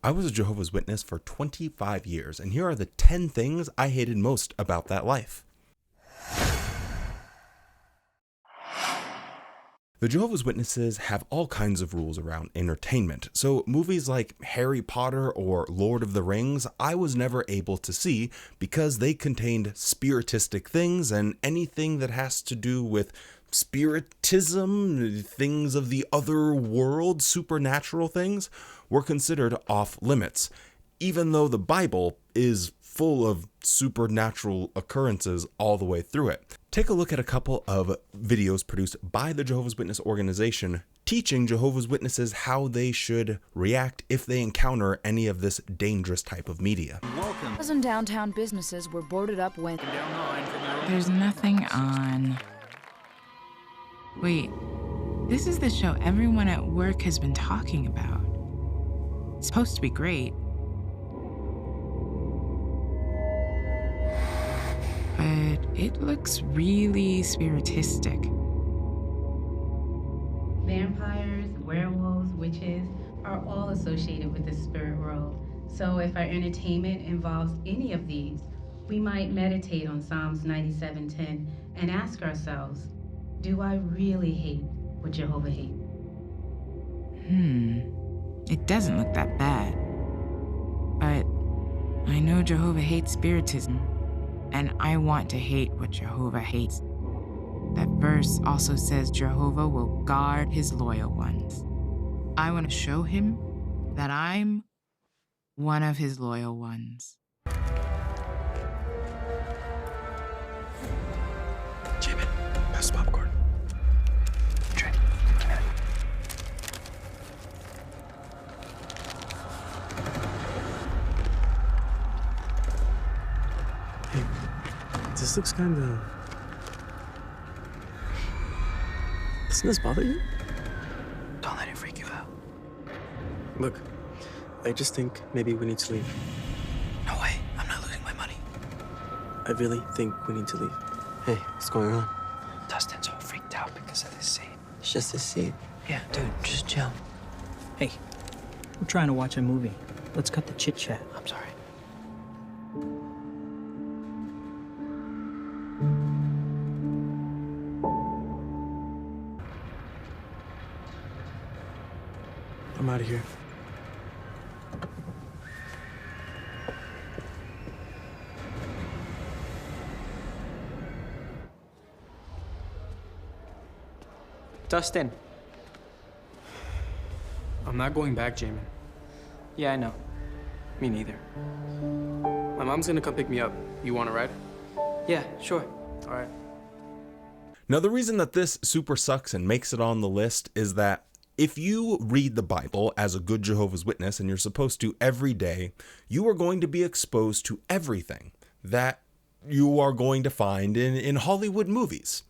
I was a Jehovah's Witness for 25 years, and here are the 10 things I hated most about that life. The Jehovah's Witnesses have all kinds of rules around entertainment, so movies like Harry Potter or Lord of the Rings I was never able to see because they contained spiritistic things, and anything that has to do with spiritism, things of the other world, supernatural things, were considered off limits, even though the Bible is full of supernatural occurrences all the way through it. Take a look at a couple of videos produced by the Jehovah's Witness organization teaching Jehovah's Witnesses how they should react if they encounter any of this dangerous type of media. Welcome. Dozen downtown businesses were boarded up when... There's nothing on. Wait, this is the show everyone at work has been talking about. It's supposed to be great. But it looks really spiritistic. Vampires, werewolves, witches are all associated with the spirit world. So if our entertainment involves any of these, we might meditate on Psalms 97:10 and ask ourselves, do I really hate what Jehovah hates? It doesn't look that bad. But I know Jehovah hates spiritism, and I want to hate what Jehovah hates. That verse also says Jehovah will guard his loyal ones. I want to show him that I'm one of his loyal ones. Jimmy, pass the popcorn. Trey, come here. Hey, this looks kinda... Doesn't this bother you? Don't let it freak you out. Look, I just think maybe we need to leave. No way, I'm not losing my money. I really think we need to leave. Hey, what's going on? Dustin's all freaked out because of this scene. It's just a scene. Yeah, dude, just chill. Hey, we're trying to watch a movie. Let's cut the chit-chat. I'm sorry. I'm out of here. Dustin. I'm not going back, Jamin. Yeah, I know. Me neither. My mom's gonna come pick me up. You want to ride? Yeah, sure. All right. Now, the reason that this super sucks and makes it on the list is that if you read the Bible as a good Jehovah's Witness, and you're supposed to every day, you are going to be exposed to everything that you are going to find in Hollywood movies.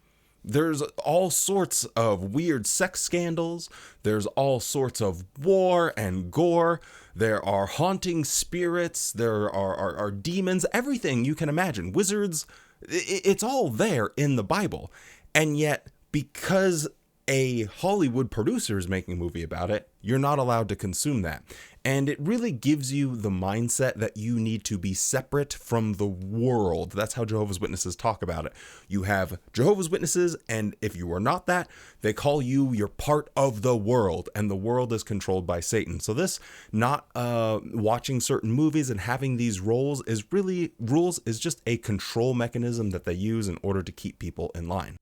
There's all sorts of weird sex scandals. There's all sorts of war and gore. There are haunting spirits. There are demons, everything you can imagine. Wizards, it's all there in the Bible. And yet, because a Hollywood producer is making a movie about it, you're not allowed to consume that. And it really gives you the mindset that you need to be separate from the world. That's how Jehovah's Witnesses talk about it. You have Jehovah's Witnesses, and if you are not that, they call you're part of the world, and the world is controlled by Satan. So this not watching certain movies and having these rules is just a control mechanism that they use in order to keep people in line.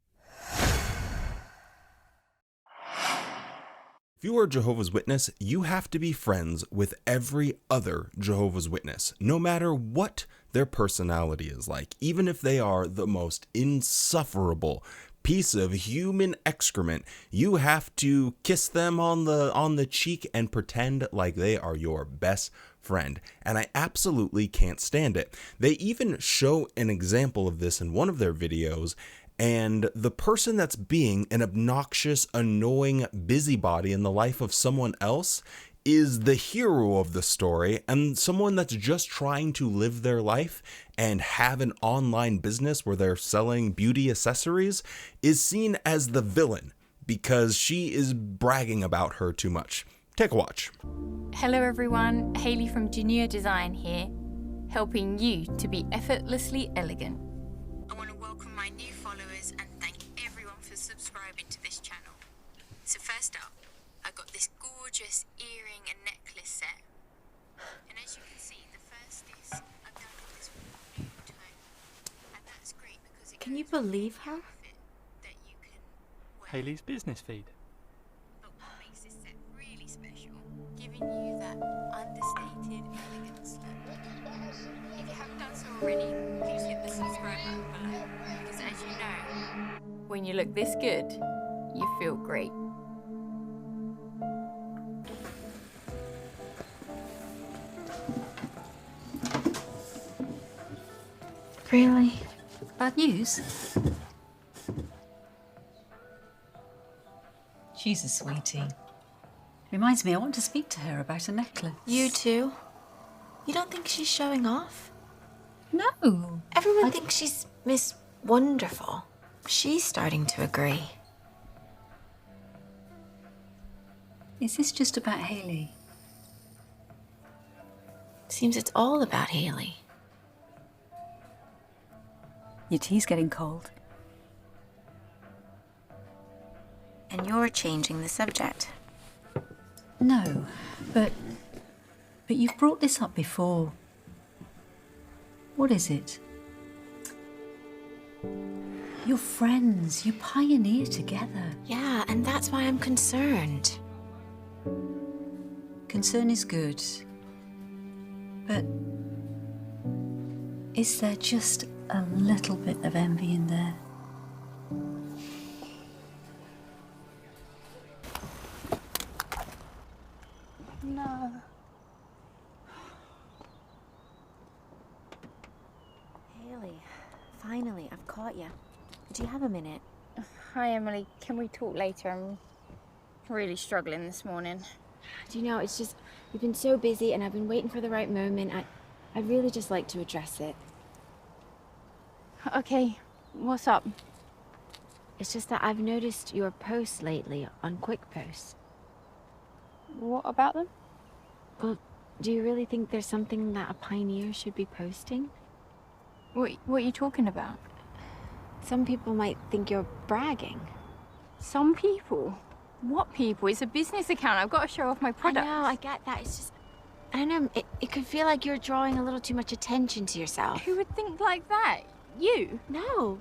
If you are a Jehovah's Witness, you have to be friends with every other Jehovah's Witness, no matter what their personality is like, even if they are the most insufferable piece of human excrement. You have to kiss them on the cheek and pretend like they are your best friend. And I absolutely can't stand it. They even show an example of this in one of their videos. And the person that's being an obnoxious, annoying busybody in the life of someone else is the hero of the story, and someone that's just trying to live their life and have an online business where they're selling beauty accessories is seen as the villain because she is bragging about her too much. take a watch. Hello everyone, Hayley from Junior Design here, helping you to be effortlessly elegant. I want to welcome my new followers and thank everyone for subscribing to this channel. So first up, I got this gorgeous earring and necklace set. And as you can see, the first is I've done it this new tone. And that's great because it Can you goes with believe the her? outfit that you can wear. Hayley's business feed. But what makes this set really special, giving you that understated elegance look. If you haven't done so already, please hit the subscribe button below. Because as you know, when you look this good, you feel great. Really? Bad news? She's a sweetie. Reminds me, I want to speak to her about a necklace. You too? You don't think she's showing off? No. Everyone thinks she's Miss Wonderful. She's starting to agree. Is this just about Hayley? Seems it's all about Hayley. Your tea's getting cold. And you're changing the subject. No, but you've brought this up before. What is it? You're friends. You pioneer together. Yeah, and that's why I'm concerned. Concern is good. But is there just a little bit of envy in there? No. Hayley, finally, I've caught you. Do you have a minute? Hi Emily, can we talk later? I'm really struggling this morning. Do you know, it's just, we've been so busy and I've been waiting for the right moment. I'd really just like to address it. Okay, what's up? It's just that I've noticed your posts lately on Quick Posts. What about them? Well, do you really think there's something that a pioneer should be posting? What are you talking about? Some people might think you're bragging. Some people? What people? It's a business account. I've got to show off my products. I know, I get that. It's just, I don't know, it could feel like you're drawing a little too much attention to yourself. Who would think like that? You? No,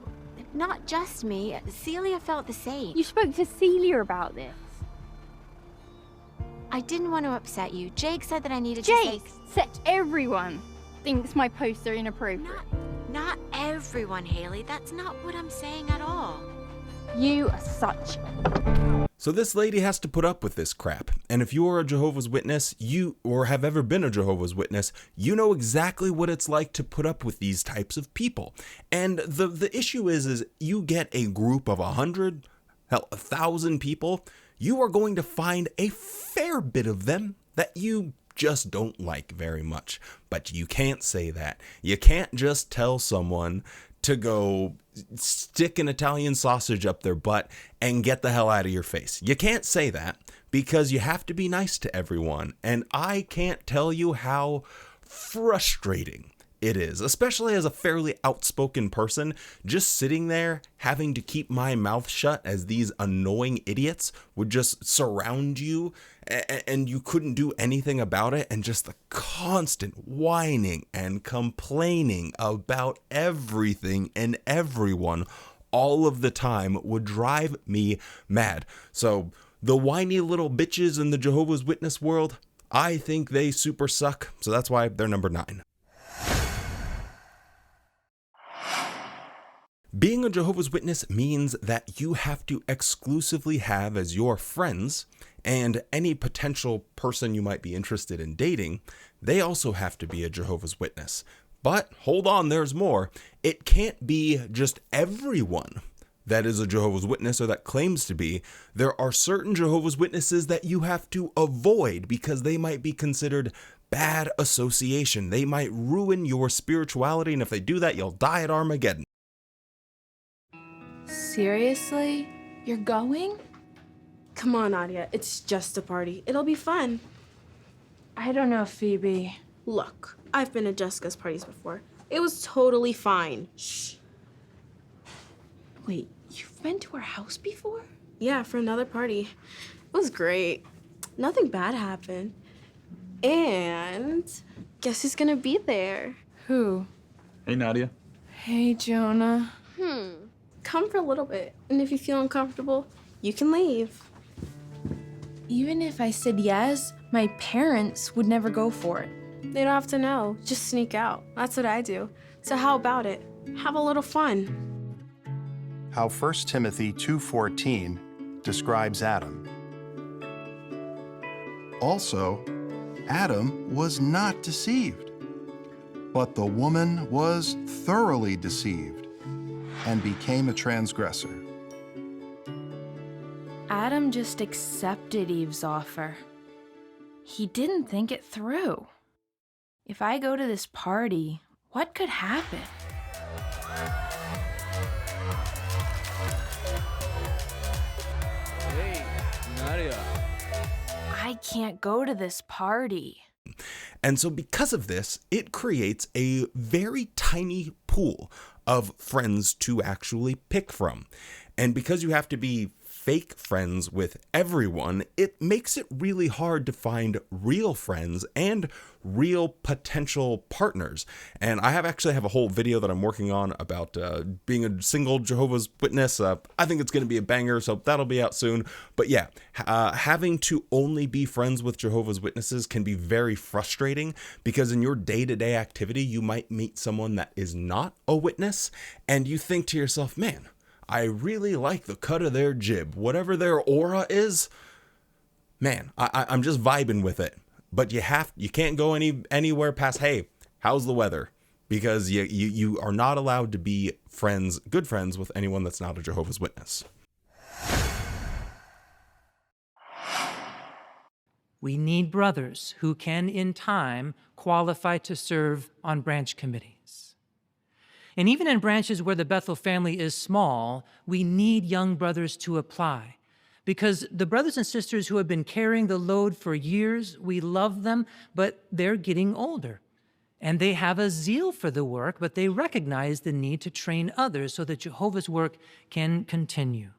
not just me. Celia felt the same. You spoke to Celia about this. I didn't want to upset you. Jake said that I needed to say... Jake! Everyone thinks my posts are inappropriate. Not everyone, Hayley. That's not what I'm saying at all. You are such... So this lady has to put up with this crap. And if you are a Jehovah's Witness, or have ever been a Jehovah's Witness, you know exactly what it's like to put up with these types of people. And the issue is you get a group of 100, hell, 1,000 people, you are going to find a fair bit of them that you just don't like very much. But you can't say that. You can't just tell someone to go stick an Italian sausage up their butt and get the hell out of your face. You can't say that because you have to be nice to everyone. And I can't tell you how frustrating it is, especially as a fairly outspoken person, just sitting there having to keep my mouth shut as these annoying idiots would just surround you and you couldn't do anything about it, and just the constant whining and complaining about everything and everyone all of the time would drive me mad. So the whiny little bitches in the Jehovah's Witness world, I think they super suck, so that's why they're number 9. Being a Jehovah's Witness means that you have to exclusively have as your friends, and any potential person you might be interested in dating, they also have to be a Jehovah's Witness. But hold on, there's more. It can't be just everyone that is a Jehovah's Witness or that claims to be. There are certain Jehovah's Witnesses that you have to avoid because they might be considered bad association. They might ruin your spirituality, and if they do that, you'll die at Armageddon. Seriously? You're going? Come on, Nadia. It's just a party. It'll be fun. I don't know, Phoebe. Look, I've been at Jessica's parties before. It was totally fine. Shh. Wait, you've been to our house before? Yeah, for another party. It was great. Nothing bad happened. And guess who's gonna be there? Who? Hey, Nadia. Hey, Jonah. Come for a little bit. And if you feel uncomfortable, you can leave. Even if I said yes, my parents would never go for it. They don't have to know. Just sneak out. That's what I do. So how about it? Have a little fun. How 1 Timothy 2:14 describes Adam. Also, Adam was not deceived, but the woman was thoroughly deceived and became a transgressor. Adam just accepted Eve's offer. He didn't think it through. If I go to this party, what could happen? Hey, Nadia. I can't go to this party. And so because of this, it creates a very tiny pool of friends to actually pick from. And because you have to be fake friends with everyone, it makes it really hard to find real friends and real potential partners. And I actually have a whole video that I'm working on about being a single Jehovah's Witness. I think it's going to be a banger, so that'll be out soon. But yeah, having to only be friends with Jehovah's Witnesses can be very frustrating because in your day-to-day activity, you might meet someone that is not a witness, and you think to yourself, man, I really like the cut of their jib. Whatever their aura is, man, I'm just vibing with it. But you can't go anywhere past, hey, how's the weather? Because you are not allowed to be good friends with anyone that's not a Jehovah's Witness. We need brothers who can, in time, qualify to serve on branch committees. And even in branches where the Bethel family is small, we need young brothers to apply. Because the brothers and sisters who have been carrying the load for years, we love them, but they're getting older. And they have a zeal for the work, but they recognize the need to train others so that Jehovah's work can continue.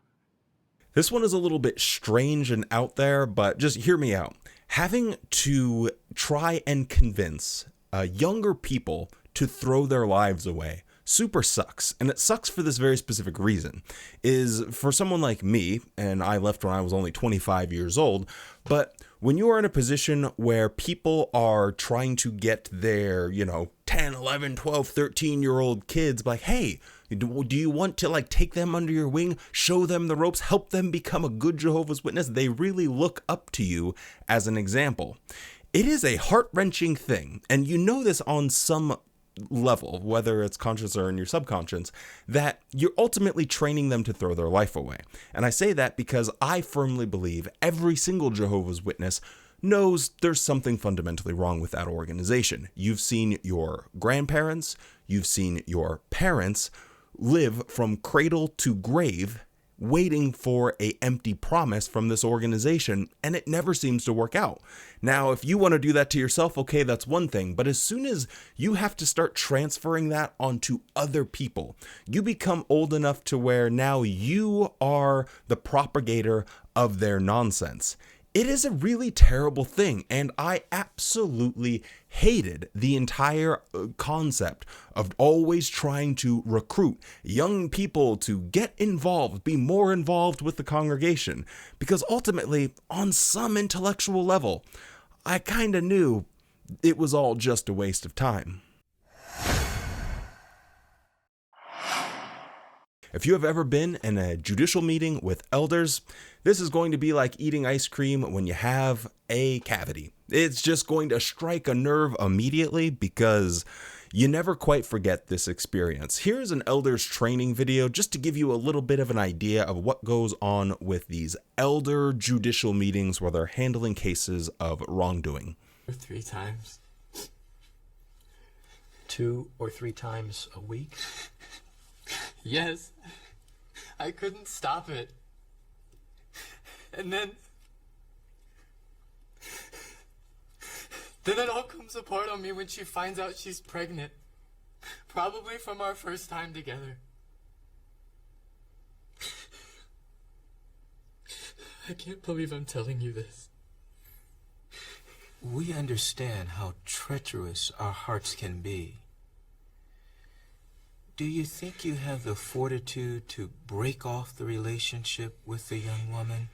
This one is a little bit strange and out there, but just hear me out. Having to try and convince younger people to throw their lives away super sucks. And it sucks for this very specific reason, is for someone like me, and I left when I was only 25 years old, but when you are in a position where people are trying to get their, 10, 11, 12, 13-year-old kids, like, hey, do you want to take them under your wing, show them the ropes, help them become a good Jehovah's Witness? They really look up to you as an example. It is a heart-wrenching thing, and you know this on some level, whether it's conscious or in your subconscious, that you're ultimately training them to throw their life away. And I say that because I firmly believe every single Jehovah's Witness knows there's something fundamentally wrong with that organization. You've seen your grandparents, you've seen your parents live from cradle to grave waiting for an empty promise from this organization, and it never seems to work out. Now, if you want to do that to yourself, okay, that's one thing, but as soon as you have to start transferring that onto other people, you become old enough to where now you are the propagator of their nonsense. It is a really terrible thing, and I absolutely hated the entire concept of always trying to recruit young people to get involved, be more involved with the congregation, because ultimately, on some intellectual level, I kind of knew it was all just a waste of time. If you have ever been in a judicial meeting with elders, this is going to be like eating ice cream when you have a cavity. It's just going to strike a nerve immediately because you never quite forget this experience. Here's an elders training video just to give you a little bit of an idea of what goes on with these elder judicial meetings where they're handling cases of wrongdoing. 3 times. 2 or 3 times a week? Yes. I couldn't stop it. And then it all comes apart on me when she finds out she's pregnant. Probably from our first time together. I can't believe I'm telling you this. We understand how treacherous our hearts can be. Do you think you have the fortitude to break off the relationship with the young woman?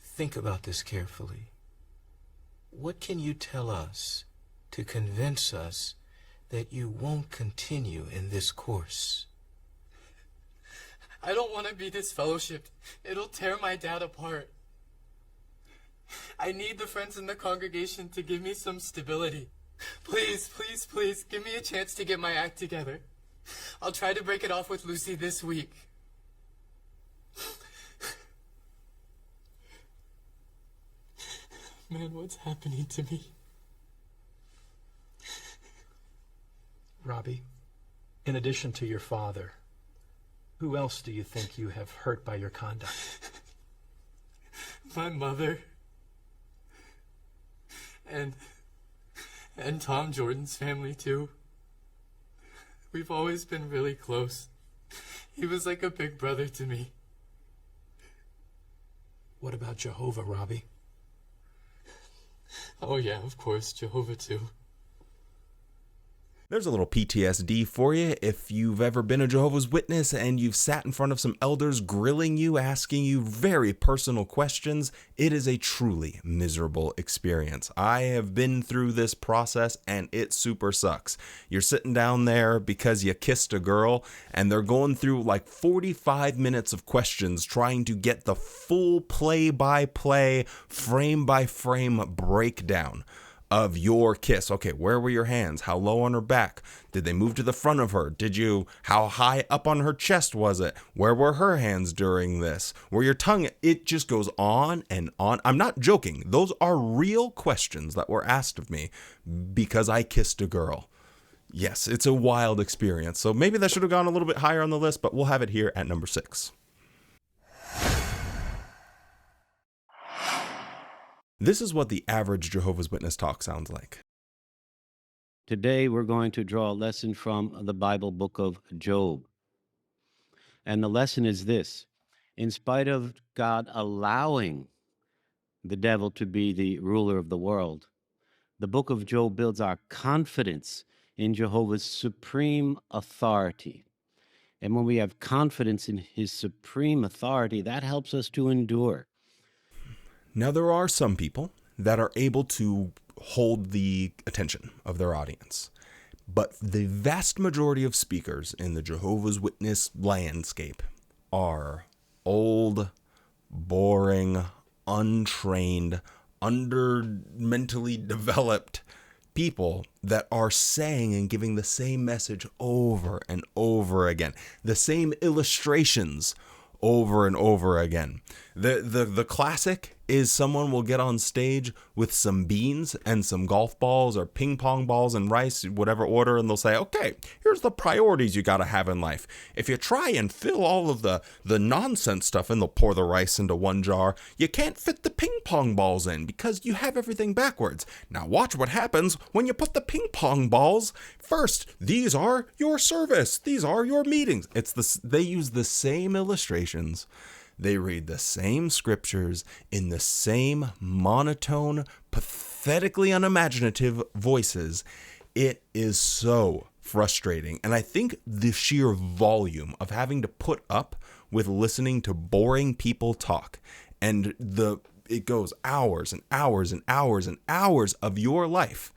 Think about this carefully. What can you tell us to convince us that you won't continue in this course? I don't want to be disfellowshipped. It'll tear my dad apart. I need the friends in the congregation to give me some stability. Please, please, please, give me a chance to get my act together. I'll try to break it off with Lucy this week. Man, what's happening to me? Robbie, in addition to your father, who else do you think you have hurt by your conduct? My mother. And Tom Jordan's family, too. We've always been really close. He was like a big brother to me. What about Jehovah, Robbie? Oh yeah, of course, Jehovah too. There's a little PTSD for you if you've ever been a Jehovah's Witness and you've sat in front of some elders grilling you, asking you very personal questions. It is a truly miserable experience. I have been through this process and it super sucks. You're sitting down there because you kissed a girl and they're going through like 45 minutes of questions trying to get the full play-by-play, frame-by-frame breakdown of your kiss. Okay, where were your hands? How low on her back? Did they move to the front of her? How high up on her chest was it? Where were her hands during this? Where your tongue? It just goes on and on. I'm not joking. Those are real questions that were asked of me because I kissed a girl. Yes, it's a wild experience. So maybe that should have gone a little bit higher on the list, but we'll have it here at number 6. This is what the average Jehovah's Witness talk sounds like. Today we're going to draw a lesson from the Bible book of Job. And the lesson is this: in spite of God allowing the devil to be the ruler of the world, the book of Job builds our confidence in Jehovah's supreme authority. And when we have confidence in his supreme authority, that helps us to endure. Now, there are some people that are able to hold the attention of their audience, but the vast majority of speakers in the Jehovah's Witness landscape are old, boring, untrained, mentally developed people that are saying and giving the same message over and over again, the same illustrations over and over again. The classic is someone will get on stage with some beans and some golf balls or ping pong balls and rice, whatever order, and they'll say, okay, here's the priorities you got to have in life. If you try and fill all of the nonsense stuff and they'll pour the rice into one jar, you can't fit the ping pong balls in because you have everything backwards. Now watch what happens when you put the ping pong balls first. These are your service. These are your meetings. They use the same illustrations. They read the same scriptures in the same monotone, pathetically unimaginative voices. It is so frustrating. And I think the sheer volume of having to put up with listening to boring people talk, and it goes hours and hours and hours and hours of your life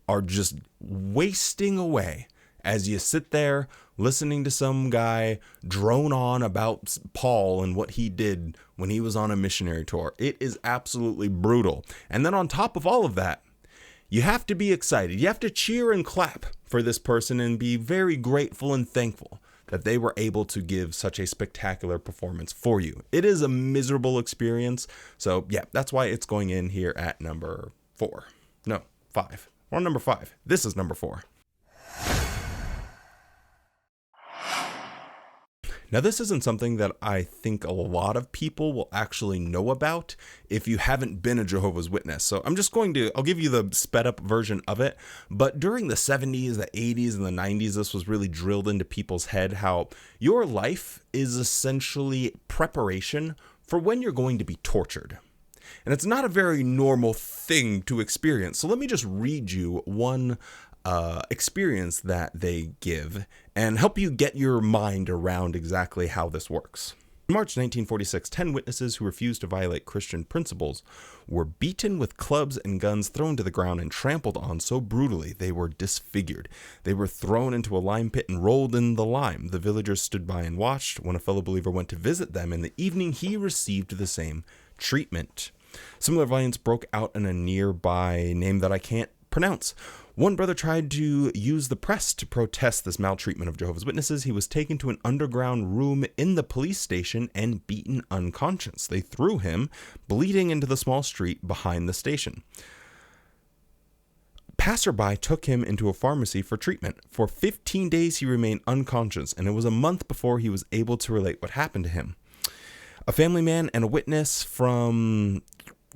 are just wasting away as you sit there listening to some guy drone on about Paul and what he did when he was on a missionary tour. It is absolutely brutal. And then on top of all of that, you have to be excited. You have to cheer and clap for this person and be very grateful and thankful that they were able to give such a spectacular performance for you. It is a miserable experience. So yeah, that's why it's going in here at number 4. No, 5. We're on number 5. This is number 4. Now, this isn't something that I think a lot of people will actually know about if you haven't been a Jehovah's Witness. So I'll give you the sped up version of it. But during the 70s, the 80s, and the 90s, this was really drilled into people's head how your life is essentially preparation for when you're going to be tortured. And it's not a very normal thing to experience. So let me just read you one experience that they give and help you get your mind around exactly how this works. In March 1946, 10 witnesses who refused to violate Christian principles were beaten with clubs and guns, thrown to the ground, and trampled on so brutally they were disfigured. They were thrown into a lime pit and rolled in the lime. The villagers stood by and watched. When a fellow believer went to visit them in the evening, he received the same treatment. Similar violence broke out in a nearby name that I can't pronounce. One brother tried to use the press to protest this maltreatment of Jehovah's Witnesses. He was taken to an underground room in the police station and beaten unconscious. They threw him, bleeding, into the small street behind the station. Passerby took him into a pharmacy for treatment. For 15 days he remained unconscious, and it was a month before he was able to relate what happened to him. A family man and a witness from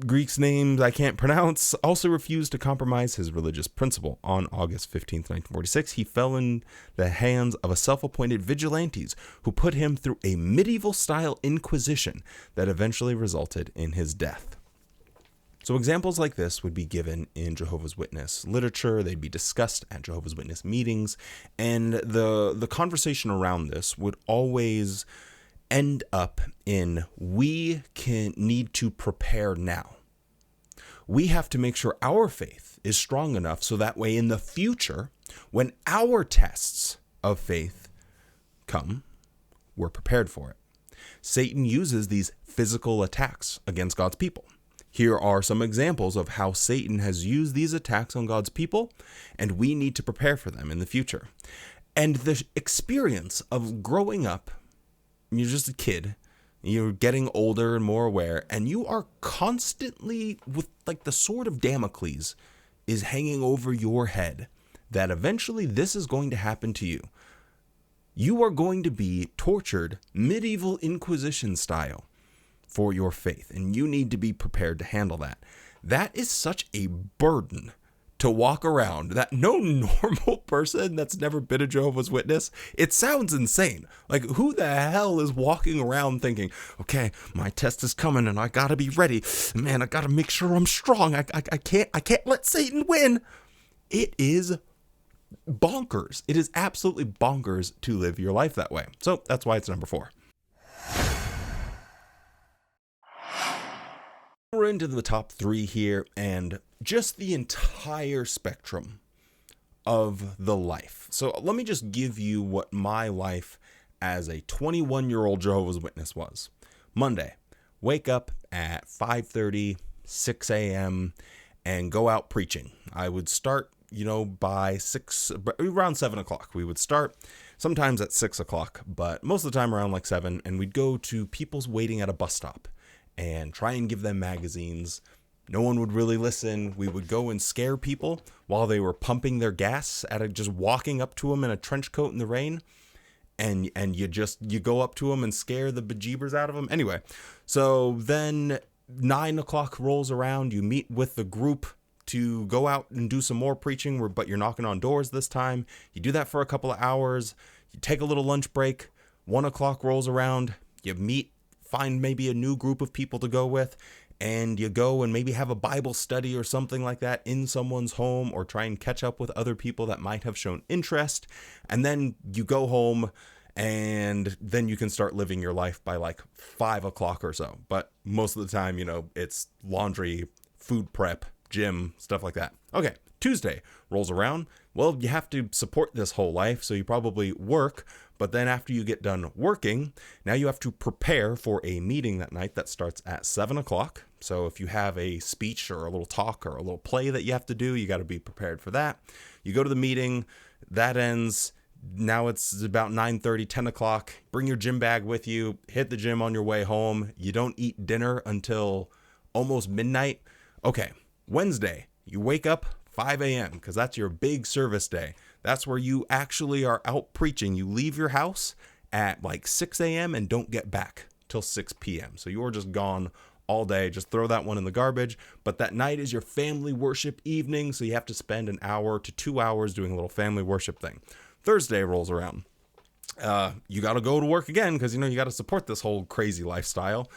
Greek's names I can't pronounce also refused to compromise his religious principle. On August 15, 1946, he fell in the hands of a self-appointed vigilantes who put him through a medieval-style inquisition that eventually resulted in his death. So examples like this would be given in Jehovah's Witness literature. They'd be discussed at Jehovah's Witness meetings, and the conversation around this would always end up in we need to prepare now. We have to make sure our faith is strong enough so that way in the future, when our tests of faith come, we're prepared for it. Satan uses these physical attacks against God's people. Here are some examples of how Satan has used these attacks on God's people, and we need to prepare for them in the future. And the experience of growing up, you're just a kid, you're getting older and more aware, and you are constantly with like the sword of Damocles is hanging over your head that eventually this is going to happen to you. You are going to be tortured medieval Inquisition style for your faith, and you need to be prepared to handle that. That is such a burden to walk around that no normal person that's never been a Jehovah's Witness, it sounds insane. Like, who the hell is walking around thinking, okay, my test is coming and I gotta be ready. Man, I gotta make sure I'm strong. I can't let Satan win. It is bonkers. It is absolutely bonkers to live your life that way. So that's why it's number 4. We're into the top 3 here, and just the entire spectrum of the life. So let me just give you what my life as a 21-year-old Jehovah's Witness was. Monday, wake up at 5:30, 6 a.m., and go out preaching. I would start, by around 7 o'clock. We would start sometimes at 6 o'clock, but most of the time around like 7, and we'd go to people's waiting at a bus stop and try and give them magazines. No one would really listen. We would go and scare people while they were pumping their gas just walking up to them in a trench coat in the rain. And you go up to them and scare the bejeebers out of them. Anyway, so then 9 o'clock rolls around. You meet with the group to go out and do some more preaching, but you're knocking on doors this time. You do that for a couple of hours. You take a little lunch break. 1 o'clock rolls around. You meet, find maybe a new group of people to go with, and you go and maybe have a Bible study or something like that in someone's home, or try and catch up with other people that might have shown interest. And then you go home, and then you can start living your life by like 5 o'clock or so. But most of the time, it's laundry, food prep, gym, stuff like that. Okay, Tuesday rolls around. Well, you have to support this whole life, so you probably work. But then after you get done working, now you have to prepare for a meeting that night that starts at 7 o'clock. So if you have a speech or a little talk or a little play that you have to do, you got to be prepared for that. You go to the meeting, that ends. Now it's about 9:30, 10 o'clock. Bring your gym bag with you, hit the gym on your way home. You don't eat dinner until almost midnight. Okay, Wednesday, you wake up 5 a.m. because that's your big service day. That's where you actually are out preaching. You leave your house at like 6 a.m. and don't get back till 6 p.m. So you're just gone all day. Just throw that one in the garbage. But that night is your family worship evening, so you have to spend an hour to 2 hours doing a little family worship thing. Thursday rolls around. You got to go to work again because, you got to support this whole crazy lifestyle.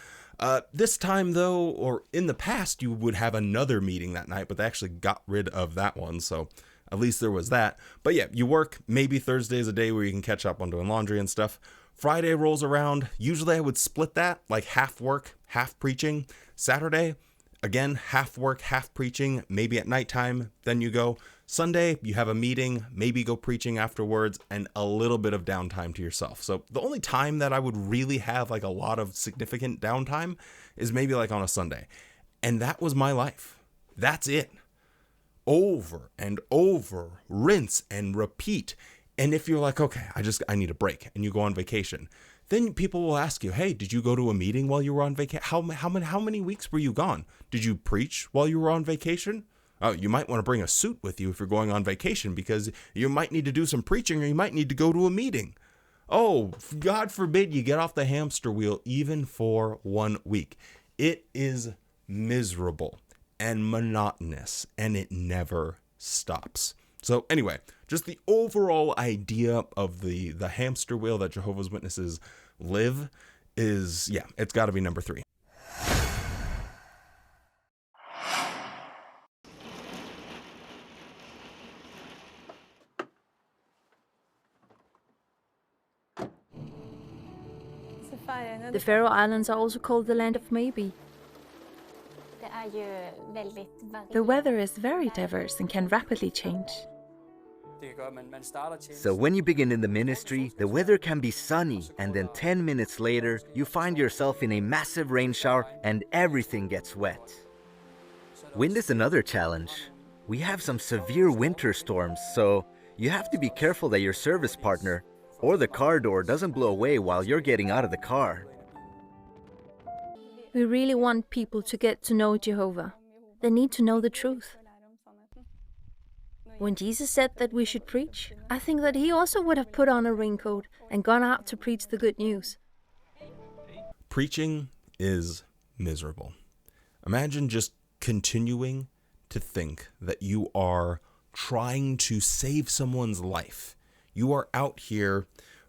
This time, though, or in the past, you would have another meeting that night, but they actually got rid of that one, so at least there was that. But yeah, you work. Maybe Thursday is a day where you can catch up on doing laundry and stuff. Friday rolls around. Usually I would split that, like half work, half preaching. Saturday, again, half work, half preaching, maybe at nighttime, then you go. Sunday, you have a meeting, maybe go preaching afterwards, and a little bit of downtime to yourself. So the only time that I would really have like a lot of significant downtime is maybe like on a Sunday. And that was my life. That's it. Over and over, rinse and repeat. And if you're like, okay, I need a break, and you go on vacation, then people will ask you, hey, did you go to a meeting while you were on vacation? How many weeks were you gone? Did you preach while you were on vacation? Oh, you might want to bring a suit with you if you're going on vacation, because you might need to do some preaching, or you might need to go to a meeting. Oh, God forbid you get off the hamster wheel even for 1 week. It is miserable and monotonous, and it never stops. So anyway, just the overall idea of the hamster wheel that Jehovah's Witnesses live is, yeah, it's got to be number 3. The Faroe Islands are also called the land of maybe. The weather is very diverse and can rapidly change. So when you begin in the ministry, the weather can be sunny, and then 10 minutes later, you find yourself in a massive rain shower and everything gets wet. Wind is another challenge. We have some severe winter storms, so you have to be careful that your service partner or the car door doesn't blow away while you're getting out of the car. We really want people to get to know Jehovah. They need to know the truth. When Jesus said that we should preach, I think that he also would have put on a raincoat and gone out to preach the good news. Preaching is miserable. Imagine just continuing to think that you are trying to save someone's life. You are out here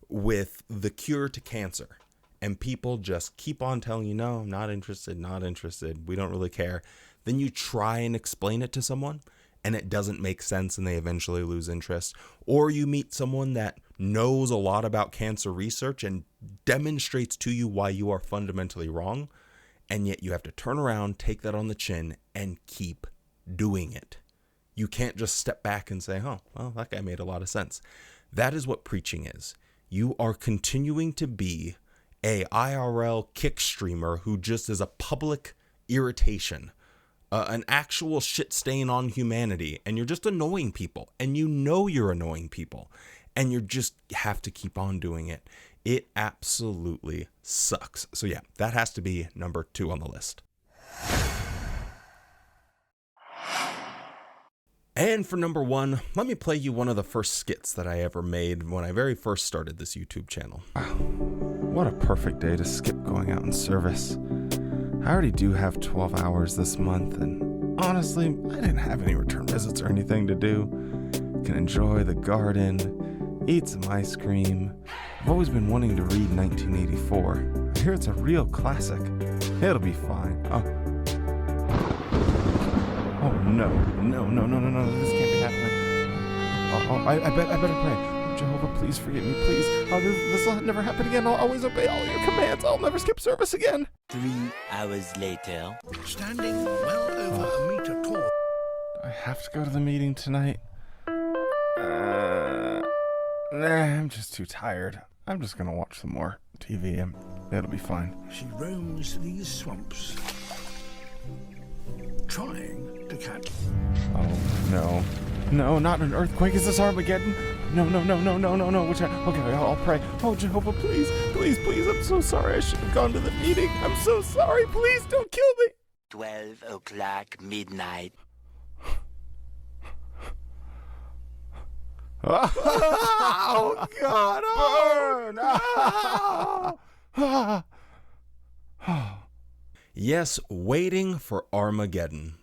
with the cure to cancer, and people just keep on telling you, no, I'm not interested, we don't really care. Then you try and explain it to someone, and it doesn't make sense, and they eventually lose interest. Or you meet someone that knows a lot about cancer research and demonstrates to you why you are fundamentally wrong, and yet you have to turn around, take that on the chin, and keep doing it. You can't just step back and say, oh, well, that guy made a lot of sense. That is what preaching is. You are continuing to be a IRL kick streamer who just is a public irritation, an actual shit stain on humanity, and you're just annoying people, and you know you're annoying people, and you just have to keep on doing it. It absolutely sucks. So yeah, that has to be number 2 on the list. And for number 1, let me play you one of the first skits that I ever made when I very first started this YouTube channel. Wow, what a perfect day to skip going out in service. I already do have 12 hours this month, and honestly, I didn't have any return visits or anything to do. Can enjoy the garden, eat some ice cream. I've always been wanting to read 1984. I hear it's a real classic. It'll be fine. Oh no, this can't be happening. I better pray. Jehovah, please forgive me, please. This will never happen again. I'll always obey all your commands. I'll never skip service again. 3 hours later. Standing well over a meter tall. I have to go to the meeting tonight. I'm just too tired. I'm just gonna watch some more TV and it'll be fine. She roams these swamps, trying to catch. Oh no. No, not an earthquake. Is this Armageddon? No. Okay, I'll pray. Oh, Jehovah, please. I'm so sorry. I should have gone to the meeting. I'm so sorry. Please don't kill me. 12 o'clock midnight. Oh, God. Burn. Yes, waiting for Armageddon.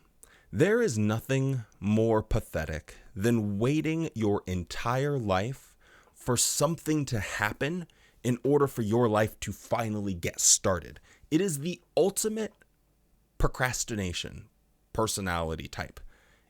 There is nothing more pathetic than waiting your entire life for something to happen in order for your life to finally get started. It is the ultimate procrastination personality type.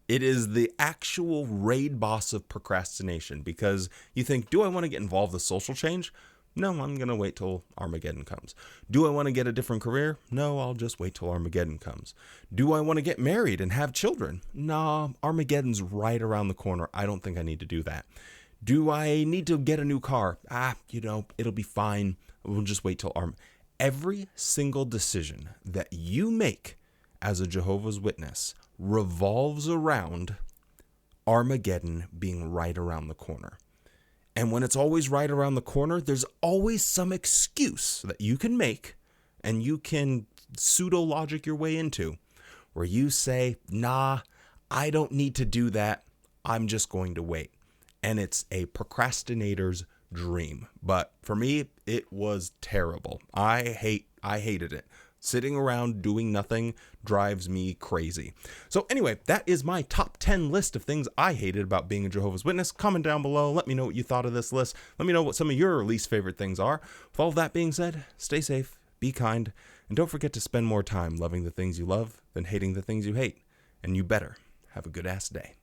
It is the actual raid boss of procrastination, because you think, do I want to get involved with social change? No, I'm going to wait till Armageddon comes. Do I want to get a different career? No, I'll just wait till Armageddon comes. Do I want to get married and have children? No, Armageddon's right around the corner. I don't think I need to do that. Do I need to get a new car? It'll be fine. We'll just wait till Every single decision that you make as a Jehovah's Witness revolves around Armageddon being right around the corner. And when it's always right around the corner, there's always some excuse that you can make and you can pseudo-logic your way into, where you say, nah, I don't need to do that. I'm just going to wait. And it's a procrastinator's dream. But for me, it was terrible. I hated it. Sitting around doing nothing drives me crazy. So anyway, that is my top 10 list of things I hated about being a Jehovah's Witness. Comment down below. Let me know what you thought of this list. Let me know what some of your least favorite things are. With all of that being said, stay safe, be kind, and don't forget to spend more time loving the things you love than hating the things you hate. And you better have a good ass day.